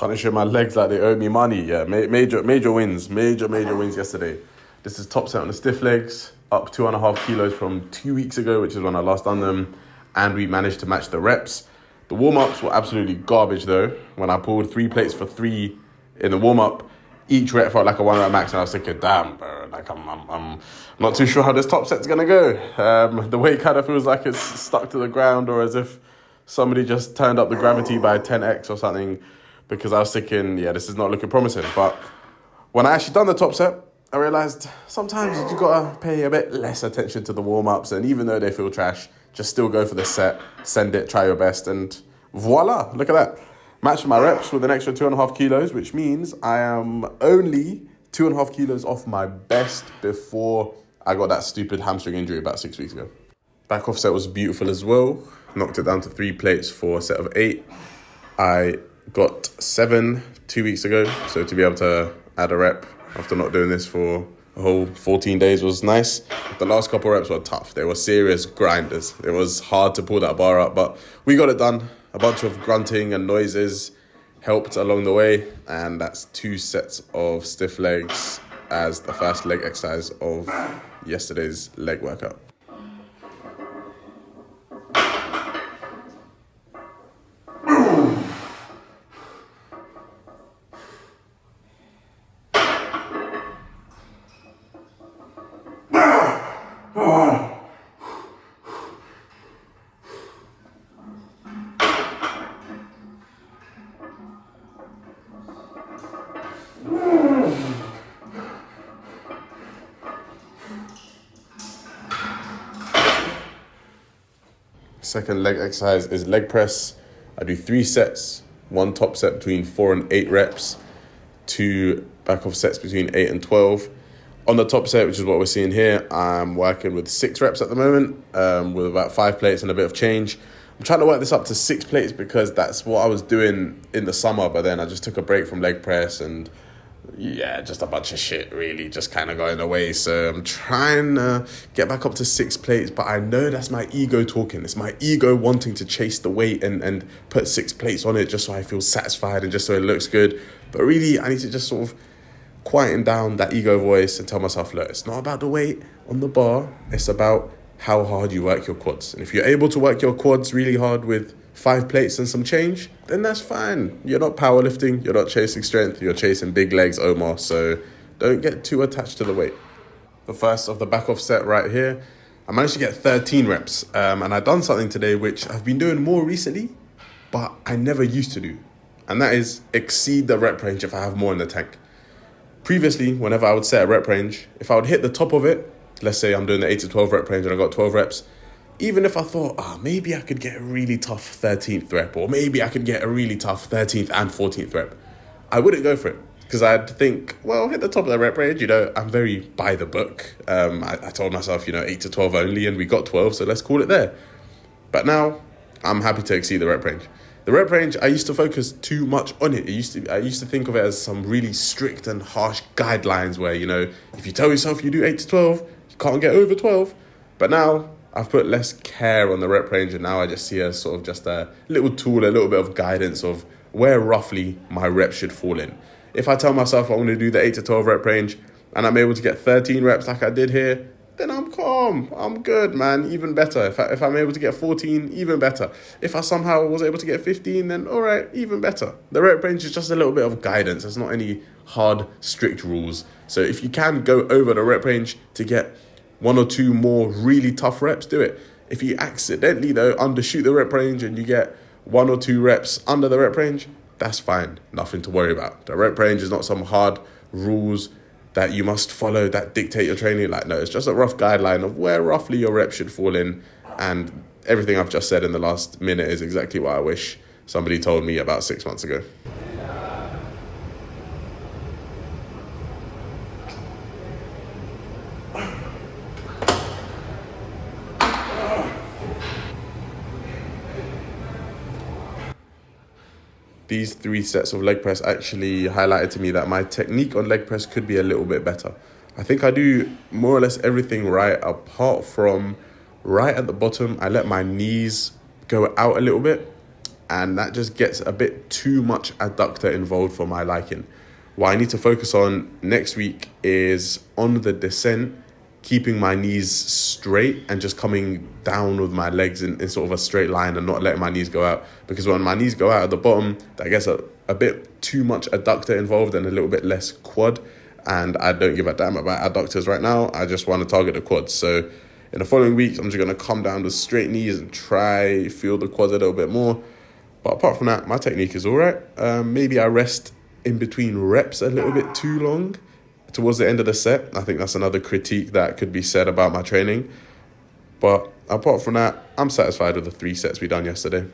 Punishing my legs like they owe me money. Yeah, major wins. Major wins yesterday. This is top set on the stiff legs, up 2.5 kilos from 2 weeks ago, which is when I last done them. And we managed to match the reps. The warm-ups were absolutely garbage though. When I pulled 3 plates for 3 in the warm-up, each rep felt like a 1 rep max, and I was thinking, damn, bro, like I'm not too sure how this top set's gonna go. The weight kind of feels like it's stuck to the ground, or as if somebody just turned up the gravity by 10x or something, because I was thinking, yeah, this is not looking promising. But when I actually done the top set, I realized sometimes you gotta pay a bit less attention to the warm-ups, and even though they feel trash, just still go for the set, send it, try your best, and voila, look at that. Matched my reps with an extra 2.5 kilos, which means I am only 2.5 kilos off my best before I got that stupid hamstring injury about 6 weeks ago. Back off set was beautiful as well. Knocked it down to 3 plates for a set of 8. I got 7 2 weeks ago, so to be able to add a rep after not doing this for a whole 14 days was nice. The last couple of reps were tough. They were serious grinders. It was hard to pull that bar up, but we got it done. A bunch of grunting and noises helped along the way, and that's 2 sets of stiff legs as the first leg exercise of yesterday's leg workout. Second leg exercise is leg press. I do 3 sets, 1 top set between 4 and 8 reps, 2 back off sets between 8 and 12. On the top set, which is what we're seeing here, I'm working with 6 reps at the moment, with about 5 plates and a bit of change. I'm trying to work this up to 6 plates because that's what I was doing in the summer, but then I just took a break from leg press and yeah, just a bunch of shit really just kind of going away. So I'm trying to get back up to 6 plates, but I know that's my ego talking. It's my ego wanting to chase the weight and put 6 plates on it just so I feel satisfied and just so it looks good. But really, I need to just sort of quieten down that ego voice and tell myself, look, it's not about the weight on the bar. It's about how hard you work your quads. And if you're able to work your quads really hard with 5 plates and some change, then that's fine. You're not powerlifting, you're not chasing strength, you're chasing big legs, Omar, so don't get too attached to the weight. The first of the back off set right here, I managed to get 13 reps, and I've done something today which I've been doing more recently, but I never used to do, and that is exceed the rep range if I have more in the tank. Previously, whenever I would set a rep range, if I would hit the top of it, let's say I'm doing the 8 to 12 rep range and I got 12 reps, even if I thought, maybe I could get a really tough 13th rep, or maybe I could get a really tough 13th and 14th rep, I wouldn't go for it. Because I'd think, well, hit the top of the rep range, I'm very by the book. I told myself, 8 to 12 only, and we got 12, so let's call it there. But now, I'm happy to exceed the rep range. The rep range, I used to focus too much on it. I used to think of it as some really strict and harsh guidelines where, if you tell yourself you do 8 to 12, you can't get over 12. But now, I've put less care on the rep range, and now I just see it as sort of just a little tool, a little bit of guidance of where roughly my reps should fall in. If I tell myself I want to do the 8 to 12 rep range and I'm able to get 13 reps like I did here, then I'm calm. I'm good, man. Even better. If I'm able to get 14, even better. If I somehow was able to get 15, then all right, even better. The rep range is just a little bit of guidance. There's not any hard, strict rules. So if you can go over the rep range to get 1 or 2 more really tough reps, do it. If you accidentally, though, undershoot the rep range and you get 1 or 2 reps under the rep range, that's fine. Nothing to worry about. The rep range is not some hard rules that you must follow that dictate your training. No, it's just a rough guideline of where roughly your reps should fall in. And everything I've just said in the last minute is exactly what I wish somebody told me about 6 months ago. These 3 sets of leg press actually highlighted to me that my technique on leg press could be a little bit better. I think I do more or less everything right, apart from right at the bottom, I let my knees go out a little bit. and that just gets a bit too much adductor involved for my liking. What I need to focus on next week is on the descent, keeping my knees straight and just coming down with my legs in sort of a straight line and not letting my knees go out. Because when my knees go out at the bottom, that gets a bit too much adductor involved and a little bit less quad. And I don't give a damn about adductors right now. I just want to target the quads. So in the following weeks, I'm just going to come down with straight knees and try feel the quads a little bit more. But apart from that, my technique is all right. Maybe I rest in between reps a little bit too long towards the end of the set. I think that's another critique that could be said about my training. But apart from that, I'm satisfied with the 3 sets we done yesterday.